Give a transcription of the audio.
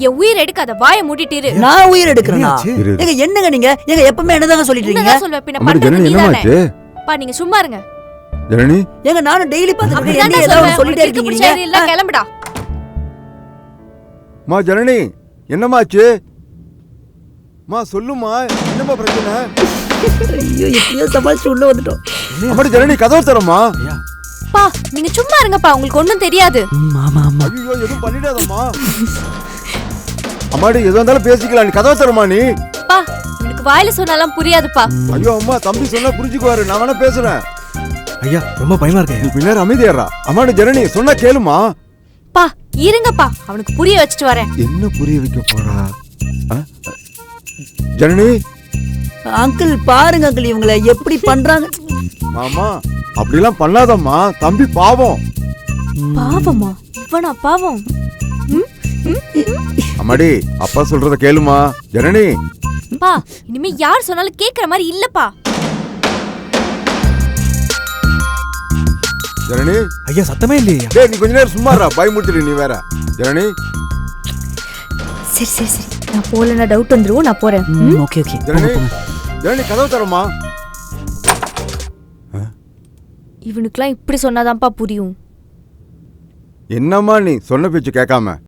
என் உயிர் எடுக்காத, வாயை மூடிட்டிரு. நான் உயிர் எடுக்கிறேனா? ஏங்க என்னங்க நீங்க? ஏங்க எப்பவுமே என்னதாங்க சொல்லிட்டு இருக்கீங்க? என்ன சொல்வே பின்ன பண்றது நீதானே. பா நீங்க சும்மா இருங்க. ஜனனி ஏங்க நானும் டெய்லி பாத்துட்டு என்ன ஏதாவது சொல்லிட்டே இருக்கீங்க நீங்க. இல்ல கிளம்புடா. மா ஜனனி என்னமாச்சு? மா சொல்லுமா, என்னமா பிரச்சனை? ஐயோ எப்படியோ சமாளிச்சு உள்ள வந்துட்டோம். அம்மாடி ஜனனி கதவு தரமா? பா நீங்க சும்மா இருங்கப்பா, உங்களுக்கு ஒண்ணும் தெரியாது. ஆமா ஆமா. ஐயோ எதுவும் பண்ணிடாதம்மா. அம்மாடி எதுவும் இருந்தாலும் பேசிக்கலாம், நீ கதவு தரமா நீ. பா எனக்கு வாயில சொன்னாலாம் புரியாதுப்பா. ஐயோ அம்மா தம்பி சொன்னா புரிஞ்சுக்குவாரு, நான் வேணா பேசுறேன். ஐயா ரொம்ப பயமா இருக்கு. நீ பின்னாடி அமைதியாரா. அம்மாடி ஜனனி சொன்னா கேளுமா. பா இருங்கப்பா, அவனுக்கு புரிய வச்சுட்டு வரேன். என்ன புரிய வைக்க போறா? ஜனனி அங்கிள் பாருங்க அங்கிள் இவங்கள எப்படி பண்றாங்க. மாமா அப்படிலாம் பண்ணாதம்மா, தம்பி பாவம். பாவமா? இவனா பாவம்? அம்மாடி அப்பா சொல்றத கேளுமா ஜனனி. பா இனிமே யார் சொன்னாலும் கேக்குற மாதிரி இல்லப்பா. ஜனனி ஐயா சத்தமே இல்லையா? டேய் நீ கொஞ்ச நேரம் சும்மா இருடா, பயமுறுத்திடு நீ வேற. ஜனனி சரி சரி சரி, நான் போலனா டவுட் வந்துரும், நான் போறேன். Okay okay. ஜனனி ஜனனி கதவு தரமா. இவனுக்குலாம் இப்படி சொன்னாதான்ப்பா புரியும். என்னம்மா நீ சொன்ன பேச்சு கேட்காம